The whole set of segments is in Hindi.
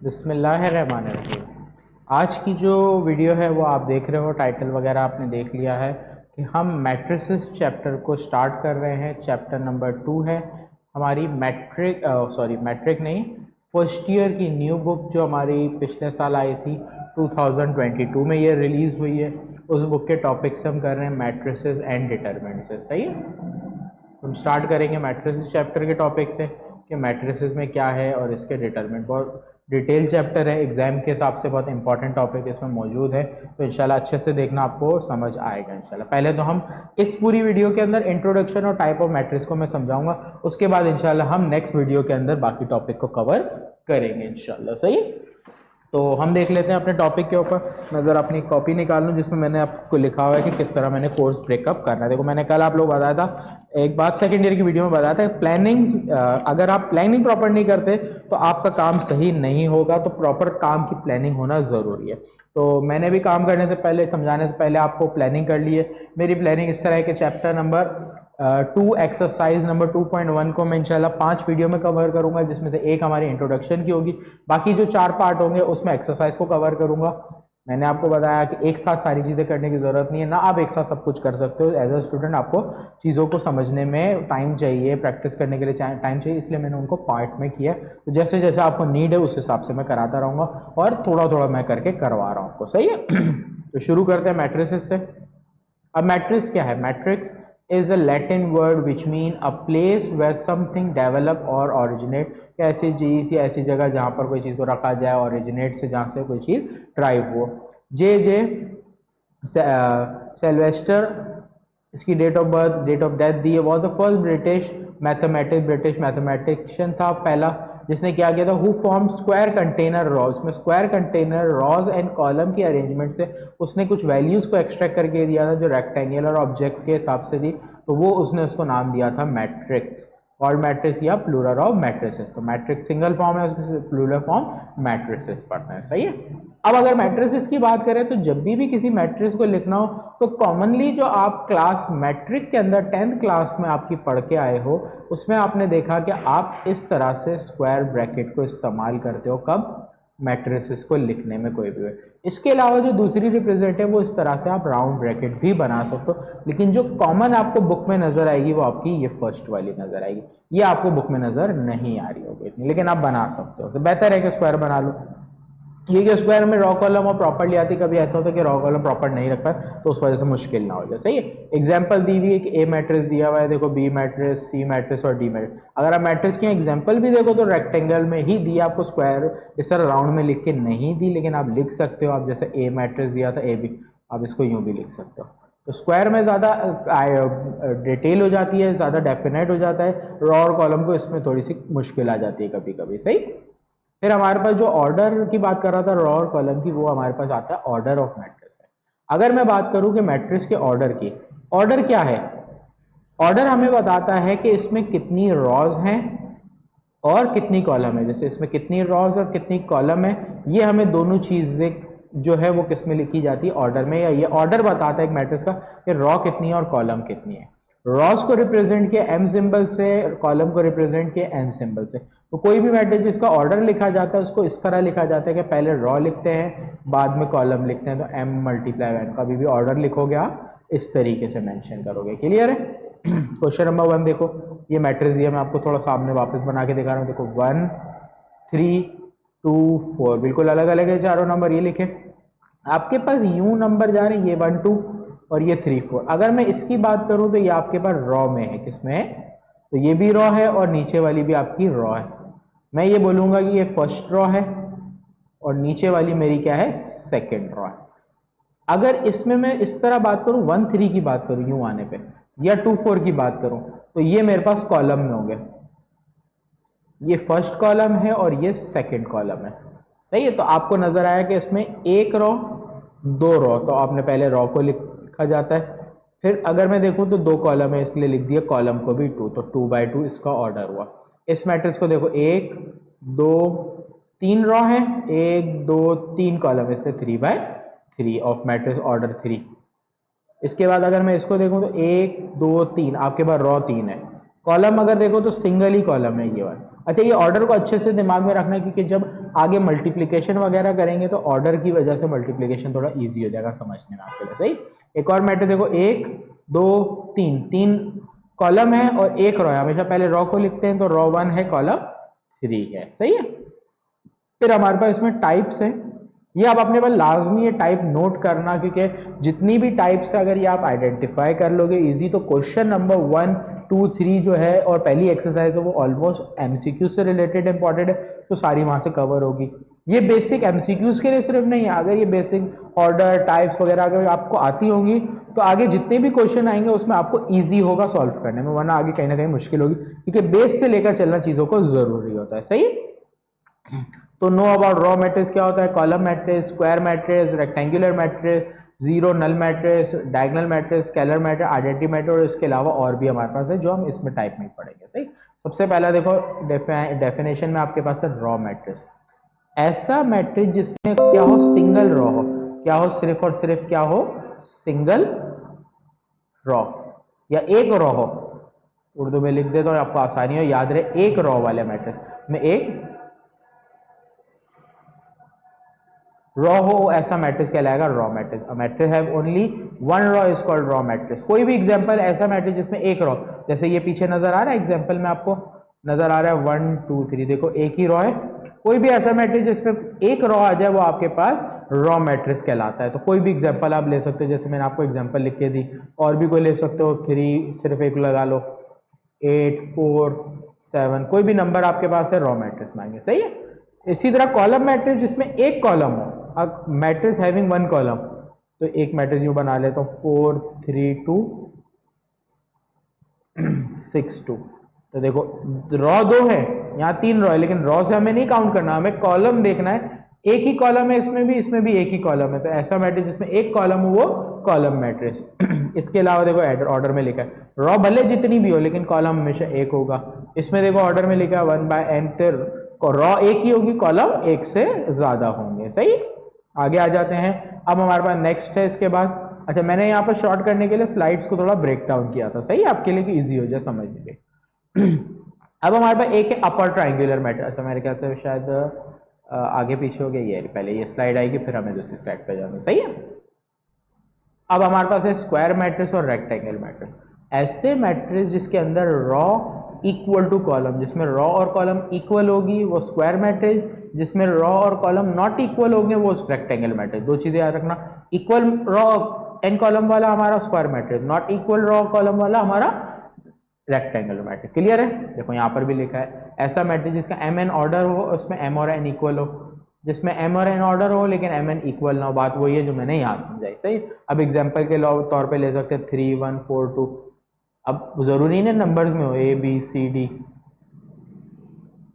बिस्मिल्लाहिर्रहमानिर्रहीम। आज की जो वीडियो है वो आप देख रहे हो, टाइटल वगैरह आपने देख लिया है कि हम मैट्रिसेस चैप्टर को स्टार्ट कर रहे हैं। चैप्टर नंबर 2 है हमारी मैट्रिक नहीं, फर्स्ट ईयर की न्यू बुक जो हमारी पिछले साल आई थी 2022 में ये रिलीज़ हुई है। उस बुक के टॉपिक से हम कर रहे हैं मैट्रिसेस एंड डिटरमिनेंट्स। सही है, हम स्टार्ट करेंगे मैट्रिसेस चैप्टर के टॉपिक से कि मैट्रिसेस में क्या है और इसके डिटरमिनेंट। बहुत डिटेल चैप्टर है, एग्जाम के हिसाब से बहुत इंपॉर्टेंट टॉपिक इसमें मौजूद है, तो इंशाल्लाह अच्छे से देखना, आपको समझ आएगा इंशाल्लाह। पहले तो हम इस पूरी वीडियो के अंदर इंट्रोडक्शन और टाइप ऑफ मैट्रिक्स को मैं समझाऊंगा, उसके बाद इंशाल्लाह हम नेक्स्ट वीडियो के अंदर बाकी टॉपिक को कवर करेंगे इंशाल्लाह। सही है, तो हम देख लेते हैं अपने टॉपिक के ऊपर। मैं ज़रा अपनी कॉपी निकाल लूँ जिसमें मैंने आपको लिखा हुआ है कि किस तरह मैंने कोर्स ब्रेकअप करना है। देखो, मैंने कल आप लोग बताया था, एक बात सेकेंड ईयर की वीडियो में बताया था, प्लानिंग अगर आप प्लानिंग प्रॉपर नहीं करते तो आपका काम सही नहीं होगा, तो प्रॉपर काम की प्लानिंग होना ज़रूरी है। तो मैंने भी काम करने से पहले, समझाने से पहले आपको प्लानिंग कर ली है। मेरी प्लानिंग इस तरह है कि चैप्टर नंबर 2 एक्सरसाइज नंबर 2.1 को मैं इंशाल्लाह 5 वीडियो में कवर करूंगा, जिसमें से एक हमारी इंट्रोडक्शन की होगी, बाकी जो 4 पार्ट होंगे उसमें एक्सरसाइज को कवर करूंगा। मैंने आपको बताया कि एक साथ सारी चीज़ें करने की ज़रूरत नहीं है ना, आप एक साथ सब कुछ कर सकते हो। एज अ स्टूडेंट आपको चीज़ों को समझने में टाइम चाहिए, प्रैक्टिस करने के लिए टाइम चाहिए, इसलिए मैंने उनको पार्ट में किया। तो जैसे जैसे आपको नीड है उस हिसाब से मैं कराता रहूँगा और थोड़ा थोड़ा मैं करके करवा रहा हूँ आपको। सही है तो शुरू करते हैं मैट्रिसेस से। अब मैट्रिक्स क्या है? Matrix is a Latin word which mean a place where something develop और ओरिजिनेट। ऐसी चीज या ऐसी जगह जहां पर कोई चीज को रखा जाए, ओरिजिनेट से जहां से कोई चीज ड्राइव हो। जे जे सेल्वेस्टर, इसकी date of birth, date of death दी है। Was the first British mathematician था पहला जिसने क्या किया था। Who form square container rows, में square container rows and column की अरेंजमेंट से उसने कुछ वैल्यूज को एक्सट्रैक्ट करके दिया था जो रेक्टेंगुलर ऑब्जेक्ट के हिसाब से थी, तो वो उसने उसको नाम दिया था मैट्रिक्स और मैट्रिक्स या प्लूरल ऑफ मैट्रिसेस। तो मैट्रिक्स सिंगल फॉर्म है, उसमें प्लूरल फॉर्म मैट्रिसेस पढ़ते हैं। सही है। अब अगर मैट्रिसेस की बात करें तो जब भी किसी मैट्रिक्स को लिखना हो तो कॉमनली जो आप क्लास मैट्रिक के अंदर 10th क्लास में आपकी पढ़ के आए हो, उसमें आपने देखा कि आप इस तरह से स्क्वायर ब्रैकेट को इस्तेमाल करते हो कब? मैट्रिसेस को लिखने में कोई भी। इसके अलावा जो दूसरी रिप्रेजेंट है वो इस तरह से आप राउंड ब्रैकेट भी बना सकते हो, लेकिन जो कॉमन आपको बुक में नजर आएगी वो आपकी ये फर्स्ट वाली नजर आएगी, ये आपको बुक में नजर नहीं आ रही होगी इतनी, लेकिन आप बना सकते हो। तो बेहतर है कि स्क्वायर बना लो। ये कि स्क्वायर में रॉ कॉलम और प्रॉपर्ली आती, कभी ऐसा होता है कि रॉ कॉलम प्रॉपर नहीं रखा तो उस वजह से मुश्किल ना हो जाए। सही है। एग्जांपल दी हुई है कि ए मैट्रिक्स दिया हुआ है, देखो बी मैट्रिक्स, सी मैट्रिक्स और डी मैट्रिक्स। अगर आप मैट्रिक्स की एग्जांपल भी देखो तो रेक्टेंगल में ही दिया, आपको स्क्वायर इस तरह राउंड में लिख के नहीं दी, लेकिन आप लिख सकते हो। आप जैसे ए मैट्रिक्स दिया था ए बी, आप इसको यूं भी लिख सकते हो। तो स्क्वायर में ज़्यादा डिटेल हो जाती है, ज़्यादा डेफिनेट हो जाता है। रॉ और कॉलम को इसमें थोड़ी सी मुश्किल आ जाती है कभी कभी। सही। फिर हमारे पास जो ऑर्डर की बात कर रहा था रॉ और कॉलम की, वो हमारे पास आता है ऑर्डर ऑफ मैट्रिक्स में। अगर मैं बात करूं कि मैट्रिक्स के ऑर्डर की, ऑर्डर क्या है? ऑर्डर हमें बताता है कि इसमें कितनी रॉज हैं और कितनी कॉलम है। जैसे इसमें कितनी रॉज और कितनी कॉलम है, ये हमें दोनों चीजें जो है वो किस में लिखी जाती है? ऑर्डर में। या ये ऑर्डर बताता है एक मैट्रिक्स का कि रॉ कितनी है और कॉलम कितनी है। रॉस को रिप्रेजेंट किया एम सिंबल से, कॉलम को रिप्रेजेंट किया एन सिंबल से। तो कोई भी मैट्रिक्स जिसका ऑर्डर लिखा जाता है उसको इस तरह लिखा जाता है कि पहले रॉ लिखते हैं, बाद में कॉलम लिखते हैं। तो एम मल्टीप्लाई एन, कभी भी ऑर्डर लिखोगे आप इस तरीके से मेंशन करोगे। क्लियर है? क्वेश्चन नंबर 1 देखो, ये मैट्रिक्स दिया, मैं आपको थोड़ा सामने वापस बना के दिखा रहा हूँ। देखो 1 3 2 4, बिल्कुल अलग अलग है चारों नंबर। ये लिखे आपके पास यूं नंबर जा रहे हैं, ये 1 2 और ये 3 4। अगर मैं इसकी बात करूं तो ये आपके पास रॉ में है। किसमें है? तो ये भी रॉ है और नीचे वाली भी आपकी रॉ है। मैं ये बोलूंगा कि ये फर्स्ट रॉ है और नीचे वाली मेरी क्या है? सेकंड रॉ है। अगर इसमें मैं इस तरह बात करूं, 1 3 की बात करूं यूं आने पे, या 2 4 की बात करूं, तो ये मेरे पास कॉलम में होंगे। ये फर्स्ट कॉलम है और ये सेकंड कॉलम है। सही है। तो आपको नजर आया कि इसमें एक रॉ, दो रॉ, तो आपने पहले रॉ को लिखा जाता है। फिर अगर मैं देखूं तो 2 कॉलम है, इसलिए लिख दिया कॉलम को भी 2, तो 2/2 इसका ऑर्डर हुआ। इस मैट्रिक्स को देखो, 1 2 3 रॉ है, 1 2 3 कॉलम, इसलिए 3/3 ऑफ मैट्रिक्स ऑर्डर 3। इसके बाद अगर मैं इसको देखूं तो 1 2 3, आपके पास रॉ 3 है, कॉलम अगर देखो तो सिंगल ही कॉलम है ये वाला। अच्छा, ये ऑर्डर को अच्छे से दिमाग में रखना है, क्योंकि जब आगे मल्टीप्लिकेशन वगैरह करेंगे तो ऑर्डर की वजह से मल्टीप्लिकेशन थोड़ा इजी हो जाएगा समझने में आपके लिए। सही। एक और मैट्रिक्स देखो, एक दो तीन, तीन कॉलम है और एक रो है। हमेशा पहले रो को लिखते हैं, तो रो 1 है, कॉलम 3 है। सही है। फिर हमारे पास इसमें टाइप्स हैं। ये आप अपने पास लाजमी ये टाइप नोट करना, क्योंकि जितनी भी टाइप्स है अगर ये आप आइडेंटिफाई कर लोगे इजी, तो क्वेश्चन नंबर 1 2 3 जो है और पहली एक्सरसाइज है वो ऑलमोस्ट एमसीक्यू से रिलेटेड इंपॉर्टेंट है, तो सारी वहां से कवर होगी। ये बेसिक एमसीक्यूज के लिए सिर्फ नहीं है, अगर ये बेसिक ऑर्डर टाइप्स वगैरह अगर आपको आती होंगी तो आगे जितने भी क्वेश्चन आएंगे उसमें आपको ईजी होगा सॉल्व करने में, वरना आगे कहीं ना कहीं मुश्किल होगी, क्योंकि बेस से लेकर चलना चीजों को जरूरी होता है। सही। तो नो अबाउट रॉ मैट्रिक्स क्या होता है, column matrix, square matrix, rectangular matrix, zero null matrix, diagonal matrix, scalar matrix, identity matrix, और इसके अलावा और भी हमारे पास है जो हम इसमें टाइप नहीं पढ़ेंगे। सही। सबसे पहला देखो डेफिनेशन में आपके पास है रॉ मैट्रिक्स, ऐसा मैट्रिक्स जिसमें क्या हो, सिंगल रॉ हो। क्या हो, सिर्फ और सिर्फ क्या हो, सिंगल रॉ या एक रॉ हो। उर्दू में लिख दे तो आपको आसानी हो याद रहे, एक रॉ वाले मैट्रिक्स में एक रॉ हो, ऐसा मैट्रिक्स कहलाएगा raw matrix. A matrix have only one raw is called raw matrix. कोई भी एग्जांपल ऐसा मैट्रिक्स जिसमें एक रॉ, जैसे ये पीछे नजर आ रहा है एग्जांपल में आपको नजर आ रहा है 1 2 3, देखो एक ही रॉ है। कोई भी ऐसा मैट्रिक्स जिसमें एक रॉ आ जाए वो आपके पास रॉ मैट्रिक्स कहलाता है। तो कोई भी एग्जांपल आप ले सकते हो, जैसे मैंने आपको एग्जांपल लिख के दी, और भी कोई ले सकते हो, 3 सिर्फ एक लगा लो, 8 4 7, कोई भी नंबर आपके पास है रॉ मैट्रिक्स में आएंगे। सही है। इसी तरह कॉलम मैट्रिक्स जिसमें एक कॉलम हो, अब मैट्रिक्स हैविंग वन कॉलम, तो एक मैट्रिक्स यूं बना लेता हूं 4 3 2 6 2। तो देखो रॉ दो है, यहाँ 3 रॉ है, लेकिन रॉ से हमें नहीं काउंट करना, हमें कॉलम देखना है। एक ही कॉलम है इसमें भी एक ही कॉलम है, तो ऐसा मैट्रिक्स जिसमें एक कॉलम हो वो कॉलम मैट्रिक्स। इसके अलावा देखो ऑर्डर में लिखा है, रॉ भले जितनी भी हो लेकिन कॉलम हमेशा एक होगा। इसमें देखो ऑर्डर में लिखा है 1/n, फिर रॉ एक ही होगी, कॉलम एक से ज्यादा होंगे। सही। आगे आ जाते हैं। अब हमारे पास नेक्स्ट है इसके बाद। अच्छा, मैंने यहाँ पर शॉर्ट करने के लिए स्लाइड्स को थोड़ा ब्रेक डाउन किया था, सही आपके लिए कि इजी हो जाए समझने के। अब हमारे पास एक है अपर ट्राइंगुलर मैट्रिक्स। अच्छा, मेरे ख्याल से शायद आगे पीछे हो गया, ये पहले ये स्लाइड आएगी फिर हमें दूसरी स्लाइड पे जाना। सही है। अब हमारे पास है स्क्वायर मैट्रिक्स और रेक्टेंगल मैट्रिक्स, ऐसे मैट्रिक्स जिसके अंदर रॉ इक्वल टू कॉलम, जिसमें रॉ और कॉलम इक्वल होगी वो स्क्वायर मैट्रिक्स, जिसमें रॉ और कॉलम नॉट इक्वल होंगे वो रेक्टेंगल मैट्रिक्स। दो चीजें याद रखना, इक्वल रॉ एन कॉलम वाला हमारा square matrix, not equal raw column वाला हमारा रेक्टेंगल मैट्रिक्स। क्लियर है। देखो यहाँ पर भी लिखा है, ऐसा मैट्रिक्स जिसका एम एन ऑर्डर हो, उसमें एम और एन इक्वल हो, जिसमें एम और एन ऑर्डर हो लेकिन एम एन इक्वल ना हो। बात वही है जो मैंने यहाँ समझाई। सही। अब एग्जाम्पल के तौर पे ले सकते हैं 3 1 4 2। अब जरूरी नहीं नंबर्स में हो, ए बी सी डी,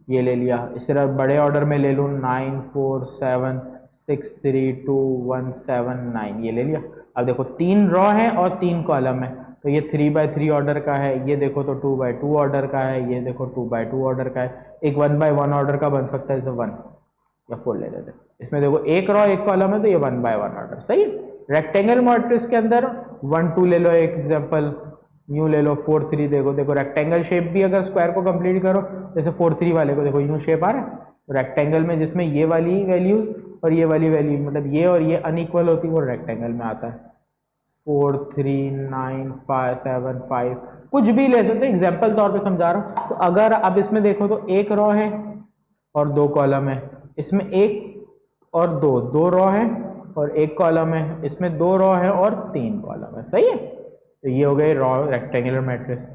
ये ले लिया। इस तरह बड़े ऑर्डर में ले लूँ 9 4 7 6 3 2 1 7 9, ये ले लिया। अब देखो 3 रॉ है और 3 कॉलम है, तो ये 3/3 ऑर्डर का है, ये देखो तो 2/2 ऑर्डर का है, ये देखो 2/2 ऑर्डर का है। एक 1/1 ऑर्डर का बन सकता है, जैसे 1 या 4 ले लेते हैं। इसमें देखो एक रॉ एक कॉलम है, तो ये 1/1 ऑर्डर। सही। रेक्टेंगल मैट्रिक्स के अंदर 1 2 ले लो, एक एग्जांपल यूं ले लो 4 3। देखो देखो रेक्टेंगल शेप भी अगर स्क्वायर को कंप्लीट करो, जैसे 4 3 वाले को देखो यूं शेप आ रहा है रेक्टेंगल में, जिसमें ये वाली वैल्यूज और ये वाली वैल्यू, मतलब ये और ये अनइक्वल होती है, वो रेक्टेंगल में आता है। 4 3 9 5 7 5, कुछ भी ले सकते हैं, एग्जाम्पल तौर पे समझा रहा हूँ। तो अगर अब इसमें देखो तो एक रॉ है और 2 कॉलम है, इसमें एक और दो रॉ है और एक कॉलम है, इसमें 2 रॉ है और 3 कॉलम है। सही है। तो ये हो गए रॉ रेक्टेंगुलर मैट्रिक्स।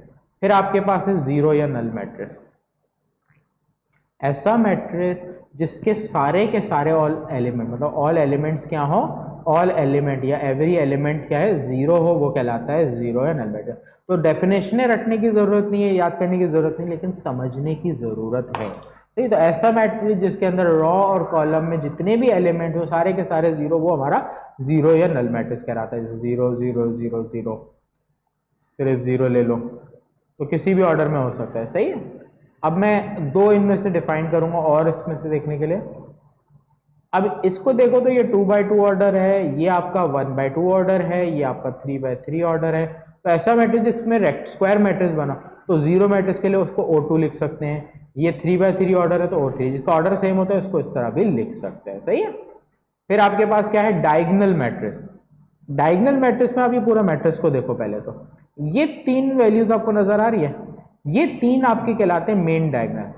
फिर आपके पास है जीरो या नल मैट्रिक्स, ऐसा मैट्रिक्स जिसके सारे के सारे ऑल एलिमेंट, मतलब ऑल एलिमेंट्स क्या हो, ऑल एलिमेंट या एवरी एलिमेंट क्या है, जीरो हो, वो कहलाता है जीरो या नल मैट्रिक्स। तो डेफिनेशनें रटने की जरूरत नहीं है, याद करने की जरूरत नहीं, लेकिन समझने की जरूरत है। सही। तो ऐसा मैट्रिक्स जिसके अंदर रॉ और कॉलम में जितने भी एलिमेंट हो सारे के सारे जीरो, वो हमारा जीरो या नल मैट्रिक्स कहलाता है। जैसे 0 0 0 0, सिर्फ जीरो ले लो, तो किसी भी ऑर्डर में हो सकता है। सही है। अब मैं दो इनमें से डिफाइन करूंगा और इसमें से देखने के लिए। अब इसको देखो तो ये 2/2 ऑर्डर है, ये आपका 1/2 ऑर्डर है, ये आपका 3/3 ऑर्डर है। तो ऐसा मैट्रिक्स जिसमें स्क्वायर मैट्रिक्स बना, तो जीरो मैट्रिक्स के लिए उसको O2 लिख सकते हैं। ये 3/3 ऑर्डर है तो O3, जिसका ऑर्डर सेम होता है उसको इस तरह भी लिख सकते हैं। सही है। फिर आपके पास क्या है, डायगोनल मैट्रिक्स। डायगोनल मैट्रिक्स में आप ये पूरा मैट्रिक्स को देखो पहले तो, ये 3 वैल्यूज आपको नजर आ रही है, ये 3 आपके कहलाते हैं मेन डायगोनल।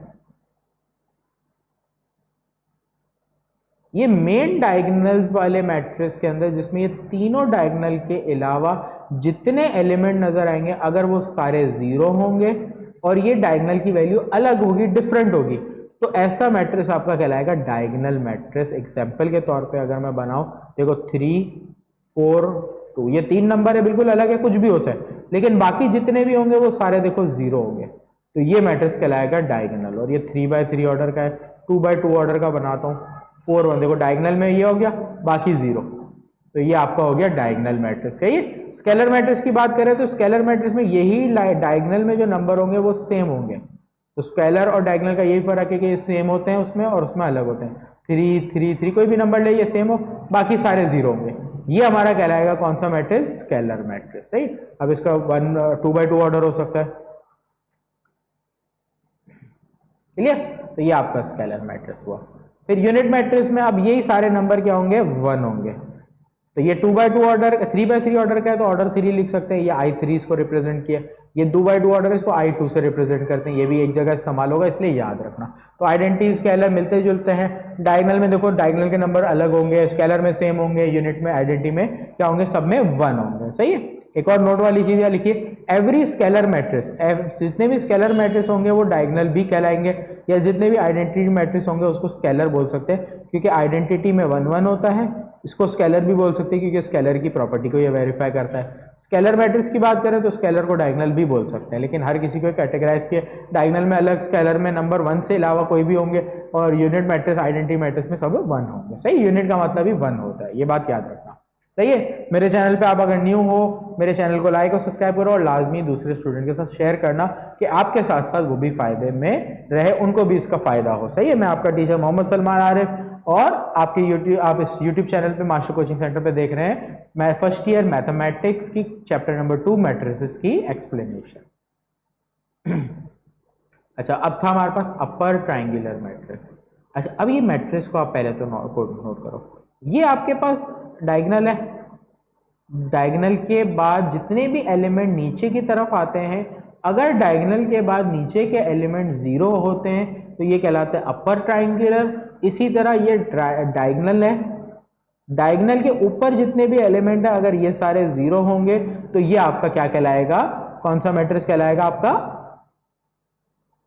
ये मेन डायगोनल्स वाले मैट्रिक्स के अंदर जिसमें ये तीनों डायगोनल के अलावा जितने एलिमेंट नजर आएंगे अगर वो सारे जीरो होंगे और ये डायगोनल की वैल्यू अलग होगी, डिफरेंट होगी, तो ऐसा मैट्रिक्स आपका कहलाएगा डायगोनल मैट्रिक्स। एग्जांपल के तौर पे अगर मैं बनाऊं, देखो 3 4 2, ये 3 नंबर है, बिल्कुल अलग है, कुछ भी हो सकता है, लेकिन बाकी जितने भी होंगे वो सारे देखो जीरो होंगे, तो ये मैट्रिक्स कहलाएगा डायगोनल। और ये 3/3 ऑर्डर का है, 2/2 ऑर्डर का बनाता हूँ, 4 1, देखो डायगोनल में ये हो गया, बाकी जीरो, तो ये आपका हो गया डायगोनल मैट्रिक्स। ये स्केलर मैट्रिक्स की बात करें तो स्केलर मैट्रिक्स में यही डायगोनल में जो नंबर होंगे वो सेम होंगे, तो स्केलर और डायगोनल का यही फर्क है कि ये सेम होते हैं उसमें और उसमें अलग होते हैं। 3 3 3 कोई भी नंबर ले, ये सेम हो, बाकी सारे जीरो होंगे, ये हमारा कहलाएगा कौन सा मैट्रिक्स, स्केलर मैट्रिक्स। सही। अब इसका 2/2 ऑर्डर हो सकता है, क्लियर। तो ये आपका स्केलर मैट्रिक्स हुआ। फिर यूनिट मैट्रिक्स में अब यही सारे नंबर क्या होंगे, 1 होंगे, तो ये 2/2 ऑर्डर 3/3 ऑर्डर का है तो ऑर्डर 3 लिख सकते हैं, ये I3 इसको रिप्रेजेंट किया। ये 2/2 ऑर्डर है, इसको I2 से रिप्रेजेंट करते हैं, ये भी एक जगह इस्तेमाल होगा, इसलिए याद रखना। तो आइडेंटिटी स्केलर मिलते जुलते हैं। डायगोनल में देखो डायगोनल के नंबर अलग होंगे, स्केलर में सेम होंगे, यूनिट में आइडेंटिटी में क्या होंगे, सब में 1 होंगे। सही है। एक और नोट वाली चीज लिखिए, एवरी स्केलर मैट्रिक्स, जितने भी स्केलर मैट्रिक्स होंगे वो डायगोनल भी कहलाएंगे, या जितने भी आइडेंटिटी मैट्रिक्स होंगे उसको स्केलर बोल सकते हैं, क्योंकि आइडेंटिटी में 1 1 होता है। इसको स्केलर भी बोल सकते हैं क्योंकि स्केलर की प्रॉपर्टी को ये वेरीफाई करता है। स्केलर मैट्रिक्स की बात करें तो स्केलर को डायगोनल भी बोल सकते हैं, लेकिन हर किसी को कैटेगराइज किया, डायगोनल में अलग, स्केलर में नंबर 1 से अलावा कोई भी होंगे, और यूनिट मैट्रिक्स आइडेंटिटी मैट्रिक्स में सब 1 होंगे। सही। यूनिट का मतलब ही 1 होता है, ये बात याद रखना। सही है। मेरे चैनल पे आप अगर न्यू हो, मेरे चैनल को लाइक और सब्सक्राइब करो, और लाजमी दूसरे स्टूडेंट के साथ शेयर करना कि आपके साथ साथ वो भी फायदे में रहे, उनको भी इसका फायदा हो। सही है। मैं आपका टीचर मोहम्मद सलमान आरिफ, और आप इस यूट्यूब चैनल पे मास्टर कोचिंग सेंटर पे देख रहे हैं मैं फर्स्ट ईयर मैथमेटिक्स की चैप्टर नंबर 2 मैट्रिसेस की एक्सप्लेनेशन। अच्छा, अब था हमारे पास अपर ट्राइंगुलर मैट्रिक्स। अच्छा, अब ये मैट्रिक्स को आप पहले तो नोट करो, ये आपके पास डायगोनल है, डायगोनल के बाद जितने भी एलिमेंट नीचे की तरफ आते हैं, अगर डायगोनल के बाद नीचे के एलिमेंट जीरो होते हैं तो ये कहलाते हैं अपर ट्राइंगुलर। इसी तरह ये डायगोनल है, डायगोनल के ऊपर जितने भी एलिमेंट है अगर ये सारे जीरो होंगे तो ये आपका क्या कहलाएगा, कौन सा मैट्रिक्स कहलाएगा, आपका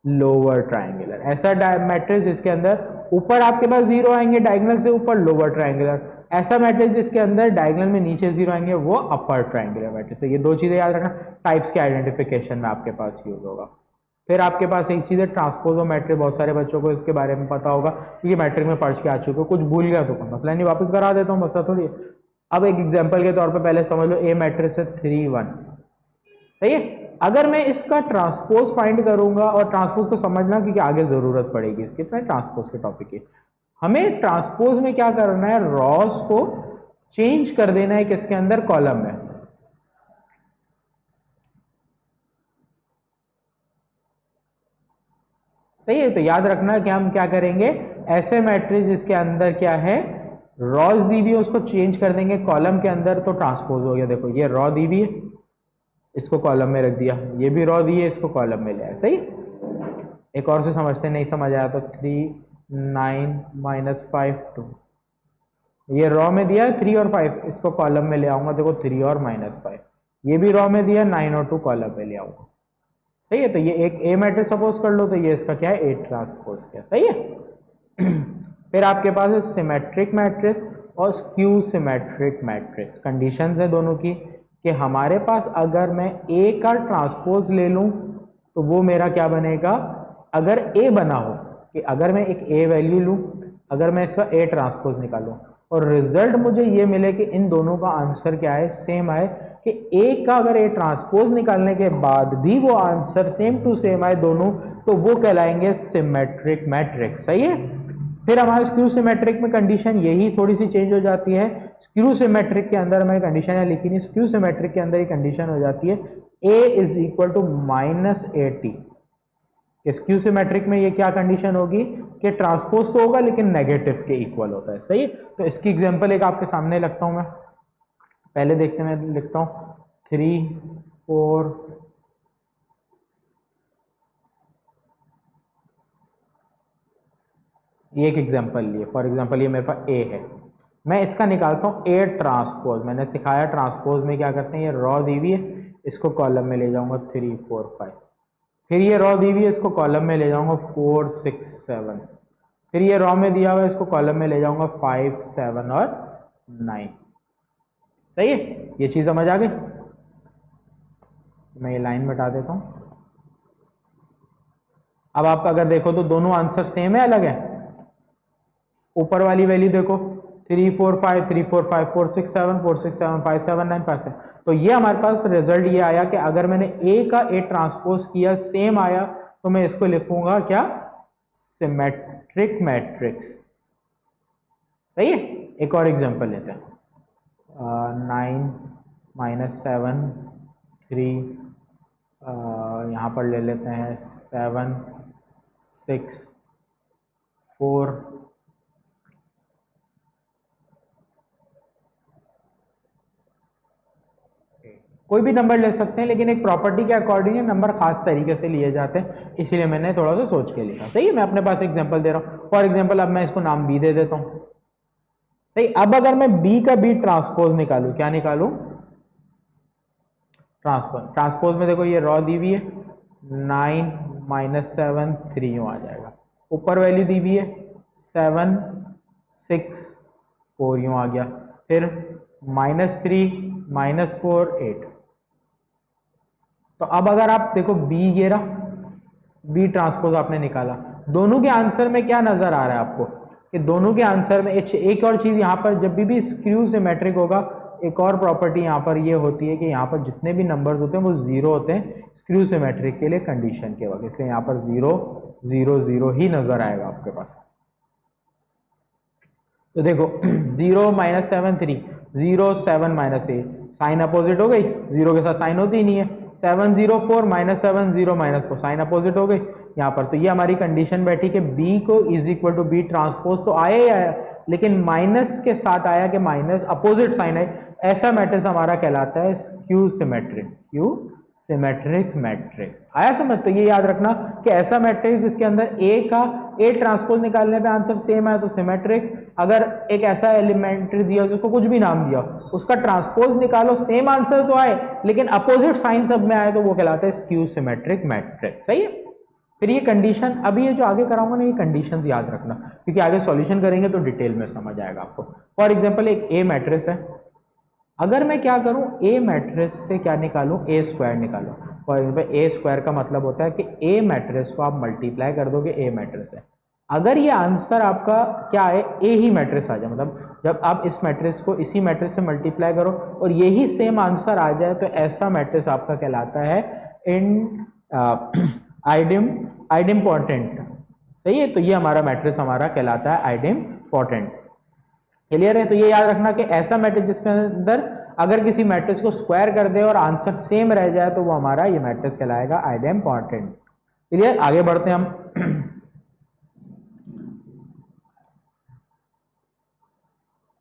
लोअर ट्राइंगुलर। ऐसा मैट्रिक्स जिसके अंदर ऊपर आपके पास जीरो आएंगे, डायगोनल से ऊपर, लोअर ट्राइंगुलर। ऐसा मैट्रिक्स जिसके अंदर डायगोनल में नीचे जीरो आएंगे वो अपर ट्राइंगुलर मैट्रिक्स। तो ये दो चीजें याद रखना, टाइप्स के आइडेंटिफिकेशन में आपके पास यूज होगा। फिर आपके पास एक चीज है ट्रांसपोज मैट्रिक, बहुत सारे बच्चों को इसके बारे में पता होगा, ये मैट्रिक में पढ़ के आ चुके हो, कुछ भूल गया तो कोई मसला नहीं, वापस करा देता हूँ, मसला थोड़ी है। अब एक एग्जाम्पल के तौर पर पहले समझ लो, ए मैट्रिक्स है 3 1। सही है। अगर मैं इसका ट्रांसपोज फाइंड करूंगा, और ट्रांसपोज को समझना क्योंकि आगे जरूरत पड़ेगी इसकी, ट्रांसपोज के टॉपिक की, हमें ट्रांसपोज में क्या करना है, रॉस को चेंज कर देना है किसके अंदर, कॉलम में। सही है। तो याद रखना कि हम क्या करेंगे, ऐसे मैट्रिक्स जिसके अंदर क्या है, रॉस दी हुई है उसको चेंज कर देंगे कॉलम के अंदर, तो ट्रांसपोज हो गया। देखो ये रॉ दी हुई है, इसको कॉलम में रख दिया, ये भी रॉ दी है, इसको कॉलम में ले आया। सही। एक और से समझते, नहीं समझ आया तो 3 9 -5 2, ये रॉ में दिया है 3 और 5, इसको कॉलम में ले आऊंगा, देखो 3 और -5, ये भी रॉ में दिया 9 और 2 कॉलम में ले आऊंगा। सही है। तो ये एक ए मैट्रिक्स सपोज कर लो, तो ये इसका क्या है, ए ट्रांसपोज क्या। सही है। फिर आपके पास है सिमेट्रिक मैट्रिक्स और स्क्यू सिमेट्रिक मैट्रिक्स। कंडीशंस है दोनों की कि हमारे पास अगर मैं ए का ट्रांसपोज ले लूं तो वो मेरा क्या बनेगा, अगर ए बना हो कि अगर मैं एक ए वैल्यू लूं, अगर मैं इसका ए ट्रांसपोज निकालूं और रिजल्ट मुझे ये मिले कि इन दोनों का आंसर क्या है, सेम आए, कि ए का अगर ए ट्रांसपोज निकालने के बाद भी वो आंसर सेम टू सेम आए दोनों, तो वो कहलाएंगे सिमेट्रिक मैट्रिक्स। सही है। फिर हमारे स्क्यू सिमेट्रिक में कंडीशन यही थोड़ी सी चेंज हो जाती है। स्क्यू सिमेट्रिक के अंदर मैंने कंडीशन लिखी नहीं, स्क्यू सिमेट्रिक के अंदर ही कंडीशन हो जाती है A is equal to -80। Skew symmetric में ये क्या कंडीशन होगी कि ट्रांसपोज तो होगा लेकिन नेगेटिव के इक्वल होता है, सही है। तो इसकी एग्जांपल एक आपके सामने लगता हूं मैं, पहले देखते हैं, मैं लिखता हूं 3 4 ये एक एग्जांपल लिए, फॉर एग्जांपल ये मेरे पास ए है, मैं इसका निकालता हूँ ए ट्रांसपोज। मैंने सिखाया ट्रांसपोज में क्या करते हैं, ये रॉ दी हुई है, इसको कॉलम में ले जाऊंगा 3 4 5, फिर ये रॉ दी हुई है, इसको कॉलम में ले जाऊंगा 4 6 7, फिर ये रॉ में दिया हुआ है, इसको कॉलम में ले जाऊंगा 5 7 और 9। सही है, ये चीज समझ आ गई। मैं ये लाइन मिटा देता हूं। अब आप अगर देखो तो दोनों आंसर सेम है, अलग है। ऊपर वाली वैल्यू देखो 3 4 5 3 4 5 4 6 7 4 6 7 5 7 9 5 7। तो ये हमारे पास रिजल्ट ये आया कि अगर मैंने ए का ए ट्रांसपोज किया सेम आया तो मैं इसको लिखूंगा क्या, सिमेट्रिक मैट्रिक्स। सही है। एक और एग्जांपल लेते हैं, 9 -7 3, यहाँ पर ले लेते हैं 7 6 4। कोई भी नंबर ले सकते हैं, लेकिन एक प्रॉपर्टी के अकॉर्डिंग नंबर खास तरीके से लिए जाते हैं, इसीलिए मैंने थोड़ा सा सोच के लिखा। सही है, मैं अपने पास एग्जांपल दे रहा हूँ। फॉर एग्जांपल अब मैं इसको नाम बी दे देता हूँ। सही, अब अगर मैं बी का बी ट्रांसपोज निकालूं, क्या निकालूं, ट्रांसपोज। ट्रांसपोज में देखो ये रॉ दी हुई है 9 -7 3 यूं आ जाएगा, ऊपर वैल्यू दी हुई है 7 6 4 यूं आ गया, फिर -3 -4 8। तो अब अगर आप देखो बी ये रहा, बी ट्रांसपोज आपने निकाला, दोनों के आंसर में क्या नजर आ रहा है आपको कि दोनों के आंसर में एक और चीज यहाँ पर जब भी स्क्यू सिमेट्रिक होगा, एक और प्रॉपर्टी यहाँ पर ये होती है कि यहाँ पर जितने भी नंबर्स होते हैं वो जीरो होते हैं स्क्यू सिमेट्रिक के लिए कंडीशन के वक्त, इसलिए यहाँ पर 0 0 0 ही नजर आएगा आपके पास। तो देखो 0 -7 3 0 7 -8, साइन अपोजिट हो गई, जीरो के साथ साइन होती ही नहीं है। 7 0 4 -7 0 -4, साइन अपोजिट हो गई यहाँ पर। तो ये हमारी कंडीशन बैठी कि b को is equal to B transpose तो आया ही आया, लेकिन माइनस के साथ आया कि माइनस अपोजिट साइन है। ऐसा मैट्रिक्स हमारा कहलाता है skew symmetric, skew symmetric matrix. आया समझ। तो ये याद रखना कि ऐसा मैट्रिक्स जिसके अंदर ए का ए ट्रांसपोज निकालने पे आंसर सेम आया तो सिमेट्रिक। अगर एक ऐसा एलिमेंट्री दिया जिसको कुछ भी नाम दिया, उसका ट्रांसपोज निकालो, सेम आंसर तो आए लेकिन अपोजिट साइन सब में आए, तो वो कहलाता है स्क्यू सिमेट्रिक मैट्रिक्स। सही है। फिर ये कंडीशन, अभी ये जो आगे कराऊंगा ना, ये कंडीशंस याद रखना, क्योंकि आगे सॉल्यूशन करेंगे तो डिटेल में समझ आएगा आपको। फॉर एग्जांपल एक ए मैट्रिक्स है, अगर मैं क्या करूं, ए मैट्रिक्स से क्या निकालूं, ए स्क्वायर निकालूं। फॉर एग्जाम्पल ए स्क्वायर का मतलब होता है कि ए मैट्रिक्स को आप मल्टीप्लाई कर दोगे, ए मैट्रिक्स है। अगर ये आंसर आपका क्या है, ए ही मैट्रिक्स आ जाए, मतलब जब आप इस मैट्रिक्स को इसी मैट्रिक्स से मल्टीप्लाई करो और यही सेम आंसर आ जाए, तो ऐसा मैट्रिक्स आपका कहलाता है इन आइडेम्पोर्टेंट। सही है। तो ये हमारा मैट्रिक्स हमारा कहलाता है आइडेम्पोर्टेंट। क्लियर है। तो ये याद रखना कि ऐसा मैट्रिक्स जिसके अंदर अगर किसी मैट्रिक्स को स्क्वायर कर दे और आंसर सेम रह जाए, तो वो हमारा ये मैट्रिक्स कहलाएगा आइडेम्पोर्टेंट। क्लियर। आगे बढ़ते हैं हम।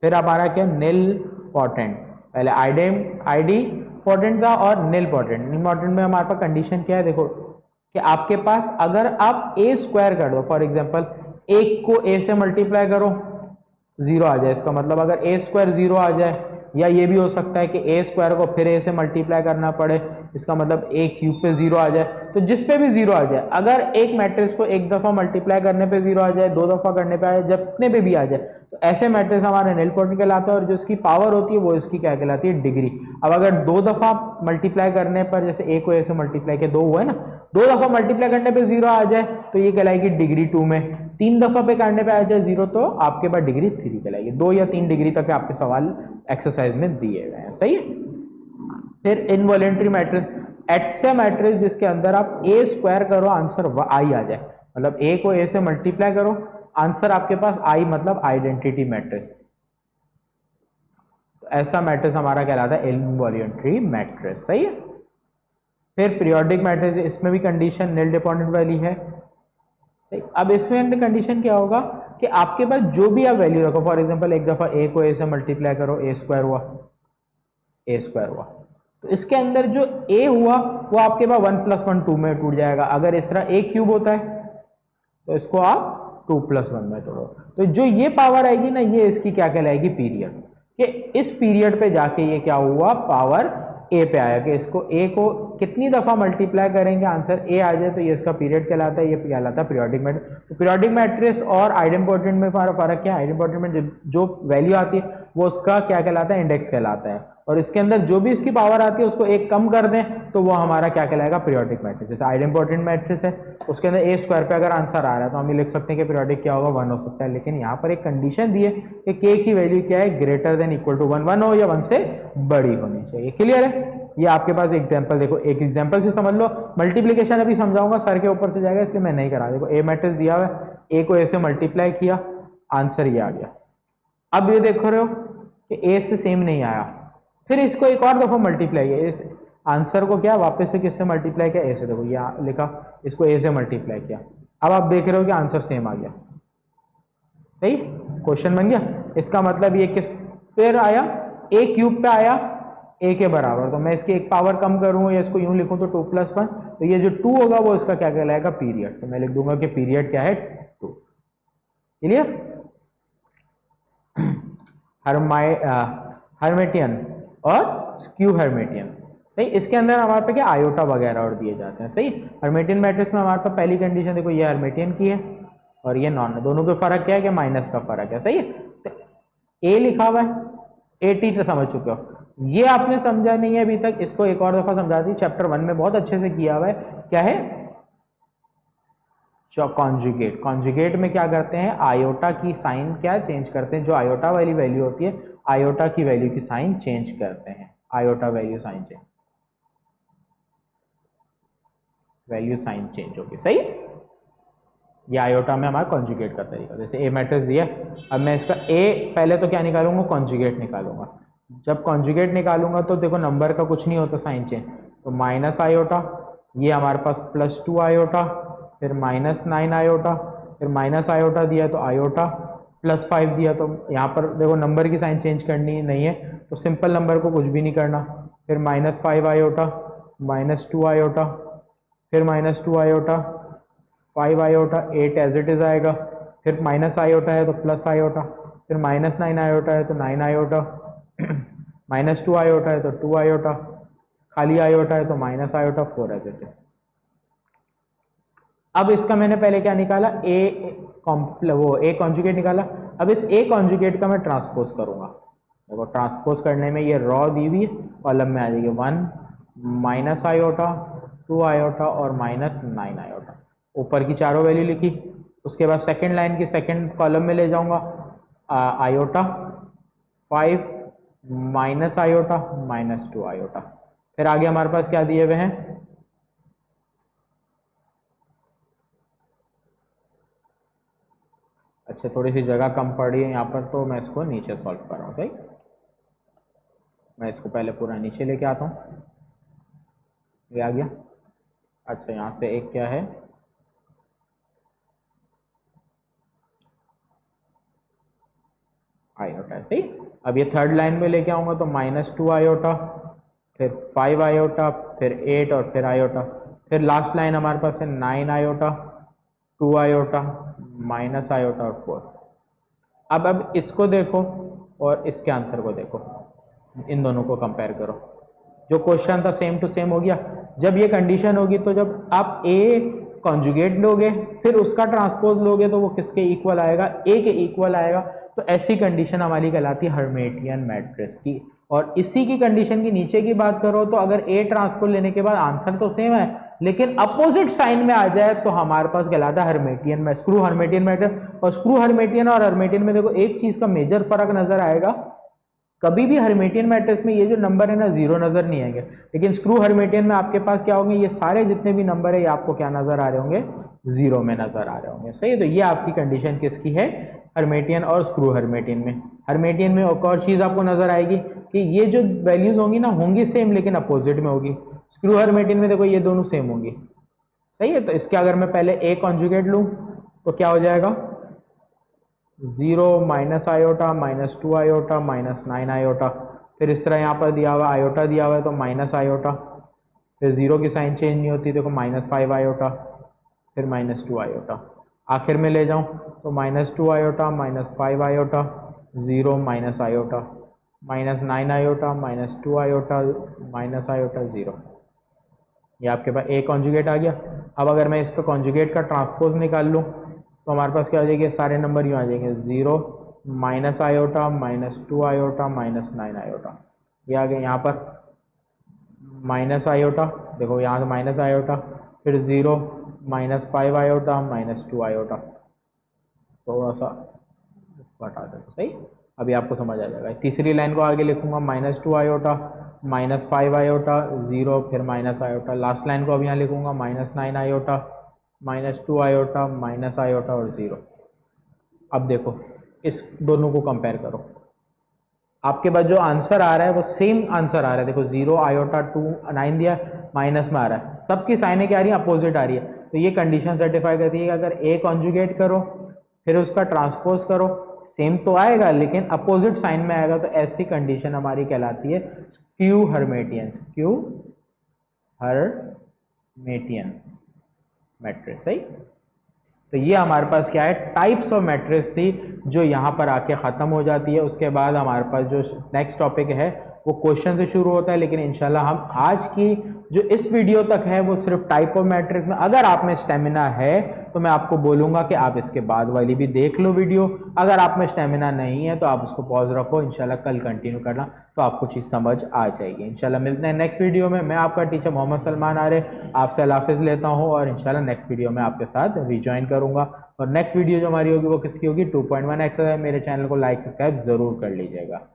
फिर हमारा क्या, निल पोटेंट। पहले आईडी पोटेंट था और निल पोटेंट। निल पोटेंट में हमारे पास कंडीशन क्या है, देखो कि आपके पास अगर आप ए स्क्वायर कर दो, फॉर एग्जांपल एक को ए से मल्टीप्लाई करो, जीरो आ जाए, इसका मतलब अगर ए स्क्वायर जीरो आ जाए, या ये भी हो सकता है कि ए स्क्वायर को फिर ए से मल्टीप्लाई करना पड़े, इसका मतलब ए क्यूब पे जीरो आ जाए। तो जिस पे भी जीरो आ जाए, अगर एक मैट्रिक्स को एक दफा मल्टीप्लाई करने पे जीरो आ जाए, दो दफा करने पे आ जाए, जितने पे भी आ जाए, तो ऐसे मैट्रिक्स हमारे निल पोटेंट कहलाता है। और जो इसकी पावर होती है वो इसकी क्या कहलाती है, डिग्री। अब अगर दो दफा मल्टीप्लाई करने पर, जैसे ए को ए से मल्टीप्लाई किया, दो हुआ है ना, दो दफा मल्टीप्लाई करने पे जीरो आ जाए तो ये कहलाएगी डिग्री 2 में। तीन दफा पे करने पे आ जाए जीरो तो आपके पास डिग्री 3 कहलाएगी। 2 या 3 डिग्री तक आपके सवाल एक्सरसाइज में दिए गए हैं। सही है। फिर इनवॉलेंट्री मैट्रिक्स, ऐसा मैट्रिक्स जिसके अंदर आप ए स्क्वायर करो, आंसर आई आ जाए, मतलब ए को ए से मल्टीप्लाई करो, आंसर आपके पास आई, मतलब आइडेंटिटी मैट्रिक्स। तो ऐसा मैट्रिक्स हमारा कहलाता है इनवॉलेंट्री मैट्रिक्स। सही है। फिर पीरियोडिक मैट्रिक्स, इसमें भी कंडीशन नील डिपेंडेंट वाली है। सही, अब इसमें कंडीशन क्या होगा कि आपके पास जो भी आप वैल्यू रखो, फॉर एग्जांपल एक दफा ए को ए से मल्टीप्लाई करो, ए स्क्वायर हुआ, ए स्क्वायर हुआ, तो इसके अंदर जो ए हुआ वो आपके पास 1 + 1 2 में टूट जाएगा। अगर इस तरह ए क्यूब होता है तो इसको आप 2 + 1 में तोड़ो, तो जो ये पावर आएगी ना, ये इसकी क्या कहलाएगी, पीरियड। कि इस पीरियड पे जाके ये क्या हुआ, पावर ए पे आया, कि इसको ए को कितनी दफा मल्टीप्लाई करेंगे आंसर ए आ जाए, तो ये इसका पीरियड कहलाता है, ये कहलाता है पीरियोडिक मैट्रिक्स। तो पीरियोडिक मैट्रिक्स और आइडेंटिपोटेंट में फर्क क्या है, आइडेंटिपोटेंट में जो वैल्यू आती है वो उसका क्या कहलाता है, इंडेक्स कहलाता है, और इसके अंदर जो भी इसकी पावर आती है उसको एक कम कर दें तो वो हमारा क्या कहलाएगा, पीरियोडिक मैट्रिक्स। जैसे आइडेंटिपोटेंट मैट्रिक्स है, उसके अंदर ए स्क्वायर पे अगर आंसर आ रहा है तो हम ये लिख सकते हैं कि पीरियोडिक क्या होगा, 1 हो सकता है। लेकिन यहाँ पर एक कंडीशन दी है कि के की वैल्यू क्या है, ग्रेटर देन इक्वल टू 1 हो या 1 से बड़ी होनी चाहिए। क्लियर है? ये आपके पास एग्जाम्पल देखो, एक एग्जाम्पल से समझ लो। मल्टीप्लीकेशन अभी समझाऊंगा, सर के ऊपर से जाएगा इसलिए मैं नहीं करा। देखो ए मैट्रिक्स दिया हुआ है, ए को ए से मल्टीप्लाई किया, आंसर ये आ गया। अब ये देख रहे हो कि ए से सेम नहीं आया, फिर इसको एक और दफा मल्टीप्लाई किया, इस आंसर को क्या वापस से किससे मल्टीप्लाई किया, ए से। देखो यहाँ लिखा, इसको ए से मल्टीप्लाई किया, अब आप देख रहे हो कि आंसर सेम आ गया। सही, क्वेश्चन बन गया। इसका मतलब ये किस पे आया, ए क्यूब पे आया, ए के बराबर। तो मैं इसकी एक पावर कम करूं या इसको यूं लिखूं तो 2 + 1, तो ये जो 2 होगा वो इसका क्या कहलाएगा, पीरियड। तो मैं लिख दूंगा कि पीरियड क्या है, 2। क्लियर? हर्मेटियन और स्क्यू हर्मेटियन। सही, इसके अंदर हमारे पे क्या आयोटा वगैरह और दिए जाते हैं। सही, हर्मेटियन मैट्रिक्स में हमारे पास पहली कंडीशन देखो, ये हर्मेटियन की है और ये नॉन है, दोनों के फर्क क्या है कि माइनस का फर्क है। सही है, तो ए लिखा हुआ है, ए टी तो समझ चुके हो, ये आपने समझा नहीं है अभी तक, इसको एक और दफा समझा दी, चैप्टर 1 में बहुत अच्छे से किया हुआ है। क्या है, कॉन्जुगेट। कॉन्जुगेट में क्या करते हैं, आयोटा की साइन क्या चेंज करते हैं, जो आयोटा वाली वैल्यू होती है, आयोटा की वैल्यू की साइन चेंज करते हैं, iota value sign change, value sign change होगी। सही, ये आयोटा में हमारा कॉन्जुगेट का तरीका। जैसे ए मैट्रिक्स दिया, अब मैं इसका ए पहले तो क्या निकालूंगा, कॉन्जुगेट निकालूंगा। जब कॉन्जुगेट निकालूंगा तो देखो नंबर का कुछ नहीं होता साइन चेंज, तो माइनस आयोटा, ये हमारे पास +2 आयोटा, फिर -9 आयोटा, फिर माइनस आयोटा दिया तो आयोटा, +5 दिया तो यहाँ पर देखो नंबर की साइन चेंज करनी नहीं है, तो सिंपल नंबर को कुछ भी नहीं करना, फिर -5 आयोटा, -2 आयोटा, फिर -2 iota, 5 iota, 8 as it is आएगा, फिर माइनस आयोटा है तो प्लस आयोटा, फिर -9 आयोटा है तो 9 आयोटा, -2 आयोटा है तो 2 आयोटा, खाली आयोटा है तो minus iota, 4 as it is. अब इसका मैंने पहले क्या निकाला, ए कॉन्जुगेट निकाला। अब इस ए कॉन्जुगेट का मैं ट्रांसपोज करूंगा। देखो ट्रांसपोज करने में ये रॉ दी हुई कॉलम में आ जाएगी, 1 माइनस आयोटा, 2 आयोटा और -9 आयोटा। ऊपर की चारों वैल्यू लिखी, उसके बाद सेकंड लाइन की सेकंड कॉलम में ले जाऊंगा, आयोटा 5 माइनस आयोटा -2 आयोटा। फिर आगे हमारे पास क्या दिए हुए हैं, अच्छा थोड़ी सी जगह कम पड़ी है यहाँ पर, तो मैं इसको नीचे सॉल्व कर रहा हूँ। सही, मैं इसको पहले पूरा नीचे लेके आता हूँ, ये आ गया। अच्छा यहाँ से एक क्या है, आयोटा। सही, अब ये थर्ड लाइन में लेके आऊंगा तो -2 आयोटा, फिर 5 आयोटा, फिर 8 और फिर आयोटा। फिर लास्ट लाइन हमारे पास है 9 आयोटा, 2 आयोटा, माइनस आयोटा और 4। अब इसको देखो और इसके आंसर को देखो, इन दोनों को कंपेयर करो। जो क्वेश्चन था सेम टू सेम हो गया। जब ये कंडीशन होगी तो जब आप ए कॉन्जुगेट लोगे फिर उसका ट्रांसपोज लोगे तो वो किसके इक्वल आएगा, ए के इक्वल आएगा। तो ऐसी कंडीशन हमारी कहलाती है हर्मेटियन मैट्रिक्स की। और इसी की कंडीशन की नीचे की बात करो तो अगर ए ट्रांसपोज लेने के बाद आंसर तो सेम है लेकिन अपोजिट साइन में आ जाए तो हमारे पास कहलाता है हर्मेटियन में, स्क्रू हर्मेटियन मैट्रिक्स। और स्क्रू हर्मेटियन और हर्मेटियन में देखो एक चीज का मेजर फर्क नजर आएगा, कभी भी हर्मेटियन मैट्रिक्स में ये जो नंबर है ना 0 नजर नहीं आएंगे, लेकिन स्क्रू हर्मेटियन में आपके पास क्या होंगे, ये सारे जितने भी नंबर है ये आपको क्या नजर आ रहे होंगे, 0 में नजर आ रहे होंगे। सही है, तो ये आपकी कंडीशन किसकी है, हर्मेटियन और स्क्रू हर्मेटियन में। हर्मेटियन में एक और चीज आपको नजर आएगी कि ये जो वैल्यूज होंगी ना होंगी सेम लेकिन अपोजिट में होगी। स्क्रू हर्मिटियन में देखो ये दोनों सेम होंगी, सही है। तो इसके अगर मैं पहले ए कॉन्जुगेट लूँ तो क्या हो जाएगा, 0 minus iota minus 2 iota minus 9 iota, फिर इस तरह यहाँ पर दिया हुआ आयोटा दिया हुआ है तो माइनस आयोटा, फिर 0 की साइन चेंज नहीं होती, देखो -5 आयोटा, फिर -2 आयोटा, आखिर में ले जाऊँ तो -2 iota -5 iota 0 minus iota -9 iota -2 iota minus iota 0। ये आपके पास ए कॉन्जुगेट आ गया। अब अगर मैं इसका कॉन्जुगेट का ट्रांसपोज निकाल लूँ तो हमारे पास क्या हो जाएगी, सारे नंबर यूँ आ जाएंगे, 0 माइनस आयोटा -2 आयोटा -9 आयोटा, ये आ गए यहाँ पर माइनस आयोटा, देखो यहाँ से माइनस आयोटा, फिर 0 -5 आयोटा -2 आयोटा, थोड़ा सा हटा देते, सही। अभी आपको समझ आ जाएगा। तीसरी लाइन को आगे लिखूंगा -2 आयोटा -5 आयोटा 0, फिर माइनस आयोटा, लास्ट लाइन को अब यहाँ लिखूंगा -9 आयोटा -2 आयोटा माइनस आयोटा और 0। अब देखो इस दोनों को कंपेयर करो, आपके पास जो आंसर आ रहा है वो सेम आंसर आ रहा है, देखो 0 आयोटा 2 9 दिया, माइनस में आ रहा है, सबकी साइनें क्या आ रही है, अपोजिट आ रही है। तो ये कंडीशन सर्टिफाई करती है कि अगर ए कॉन्जुगेट करो फिर उसका ट्रांसपोज करो, सेम तो आएगा लेकिन अपोजिट साइन में आएगा, तो ऐसी कंडीशन हमारी कहलाती है skew Hermitian, skew Hermitian matrix, सही। तो ये हमारे पास क्या है, टाइप्स ऑफ मैट्रिक्स थी जो यहाँ पर आके ख़त्म हो जाती है। उसके बाद हमारे पास जो नेक्स्ट टॉपिक है वो क्वेश्चन से शुरू होता है, लेकिन इंशाल्लाह हम आज की जो इस वीडियो तक है वो सिर्फ टाइप ऑफ मैट्रिक्स में। अगर आप में स्टेमिना है तो मैं आपको बोलूँगा कि आप इसके बाद वाली भी देख लो वीडियो, अगर आप में स्टेमिना नहीं है तो आप उसको पॉज रखो, इंशाल्लाह कल कंटिन्यू करना तो आपको चीज़ समझ आ जाएगी। इंशाल्लाह मिलते हैं नेक्स्ट वीडियो में। मैं आपका टीचर मोहम्मद सलमान आरे आपसे अल्लाह हाफिज़ लेता हूँ और इंशाल्लाह नेक्स्ट वीडियो में आपके साथ रिज्वाइन करूँगा। और नेक्स्ट वीडियो जो हमारी होगी वो किसकी होगी, 2.1 एक्सरसाइज। मेरे चैनल को लाइक सब्सक्राइब ज़रूर कर लीजिएगा।